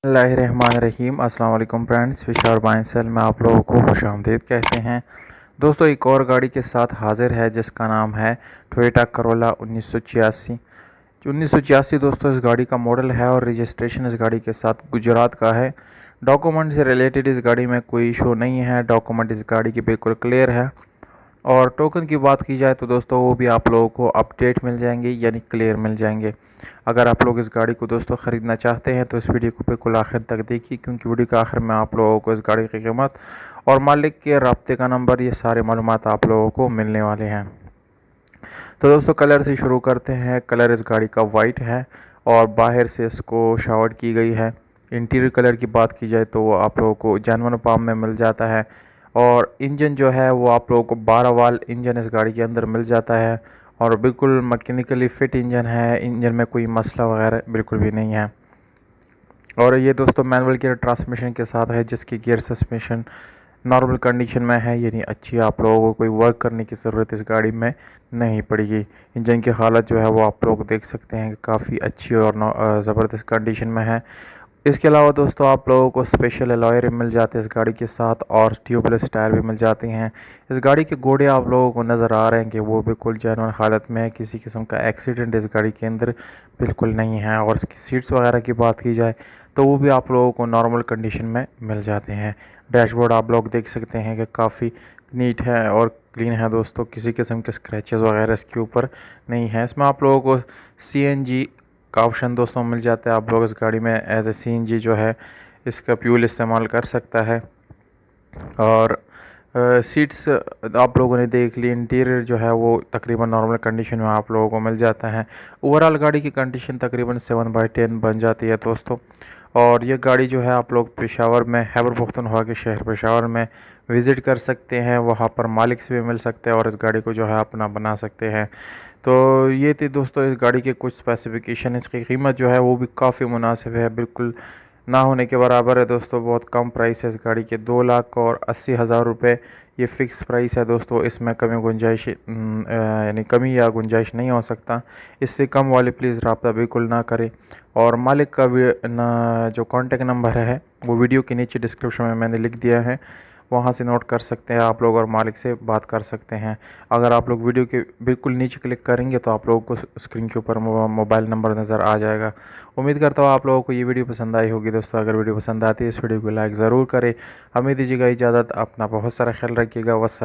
बिस्मिल्लाहिर्रहमानिर्रहीम। अस्सलाम वालेकुम फ्रेंड्स, विशाल बाइंसल में आप लोगों को खुशामदीद कहते हैं। दोस्तों, एक और गाड़ी के साथ हाजिर है जिसका नाम है टोयोटा करोला 1986। 1986 दोस्तों इस गाड़ी का मॉडल है और रजिस्ट्रेशन इस गाड़ी के साथ गुजरात का है। डॉक्यूमेंट से रिलेटेड इस गाड़ी में कोई इशू नहीं है, डॉक्यूमेंट इस गाड़ी की बिल्कुल क्लियर है। और टोकन की बात की जाए तो दोस्तों वो भी आप लोगों को अपडेट मिल जाएंगे, यानी क्लियर मिल जाएंगे। अगर आप लोग इस गाड़ी को दोस्तों ख़रीदना चाहते हैं तो इस वीडियो को बिल्कुल आखिर तक देखिए, क्योंकि वीडियो के आखिर में आप लोगों को इस गाड़ी की कीमत और मालिक के राब्ते का नंबर, ये सारे मालूमात आप लोगों को मिलने वाले हैं। तो दोस्तों कलर से शुरू करते हैं। कलर इस गाड़ी का वाइट है और बाहर से इसको शावर्ड की गई है। इंटीरियर कलर की बात की जाए तो वो आप लोगों को जेन्युइन पाम में मिल जाता है। और इंजन जो है वो आप लोगों को 12 वाल इंजन इस गाड़ी के अंदर मिल जाता है और बिल्कुल मैकेनिकली फ़िट इंजन है। इंजन में कोई मसला वगैरह बिल्कुल भी नहीं है। और ये दोस्तों मैनुअल गियर ट्रांसमिशन के साथ है, जिसकी गियर सस्पेंशन नॉर्मल कंडीशन में है, यानी अच्छी। आप लोगों को कोई वर्क करने की ज़रूरत इस गाड़ी में नहीं पड़ेगी। इंजन की हालत जो है वो आप लोग देख सकते हैं कि काफ़ी अच्छी और ज़बरदस्त कंडीशन में है। इसके अलावा दोस्तों आप लोगों को स्पेशल अलॉय रिम मिल जाते हैं इस गाड़ी के साथ और ट्यूबलेस टायर भी मिल जाते हैं। इस गाड़ी के घोड़े आप लोगों को नज़र आ रहे हैं कि वो बिल्कुल जेन्युइन हालत में है, किसी किस्म का एक्सीडेंट इस गाड़ी के अंदर बिल्कुल नहीं है। और इसकी सीट्स वगैरह की बात की जाए तो वो भी आप लोगों को नॉर्मल कंडीशन में मिल जाते हैं। डैशबोर्ड आप लोग देख सकते हैं कि काफ़ी नीट है और क्लीन है दोस्तों, किसी किस्म के स्क्रैचेस वगैरह इसके ऊपर नहीं है। इसमें आप लोगों को CNG का ऑप्शन दोस्तों मिल जाता है। आप लोग इस गाड़ी में एज ए CNG जो है इसका फ्यूल इस्तेमाल कर सकता है। और सीट्स आप लोगों ने देख ली। इंटीरियर जो है वो तकरीबन नॉर्मल कंडीशन में आप लोगों को मिल जाता है। ओवरऑल गाड़ी की कंडीशन तकरीबन 7/10 बन जाती है दोस्तों। और ये गाड़ी जो है आप लोग पेशावर में खैबर पख्तूनख्वा के शहर पेशावर में विज़िट कर सकते हैं, वहाँ पर मालिक से भी मिल सकते हैं और इस गाड़ी को जो है अपना बना सकते हैं। तो ये थी दोस्तों इस गाड़ी के कुछ स्पेसिफिकेशन। इसकी कीमत जो है वो भी काफ़ी मुनासिब है, बिल्कुल ना होने के बराबर है दोस्तों। बहुत कम प्राइस है इस गाड़ी के, 2,80,000 रुपये ये फ़िक्स प्राइस है दोस्तों। इसमें कमी गुंजाइश यानी कमी या गुंजाइश नहीं हो सकता। इससे कम वाले प्लीज़ रब्ता बिल्कुल ना करें। और मालिक का भी जो कॉन्टेक्ट नंबर है वो वीडियो के नीचे डिस्क्रिप्शन में मैंने लिख दिया है, वहाँ से नोट कर सकते हैं आप लोग और मालिक से बात कर सकते हैं। अगर आप लोग वीडियो के बिल्कुल नीचे क्लिक करेंगे तो आप लोगों को स्क्रीन के ऊपर मोबाइल नंबर नज़र आ जाएगा। उम्मीद करता हूँ आप लोगों को ये वीडियो पसंद आई होगी दोस्तों। अगर वीडियो पसंद आती है इस वीडियो को लाइक ज़रूर करें। हमें दीजिएगा इजाज़त, अपना बहुत सारा ख्याल रखिएगा। वस्सलाम।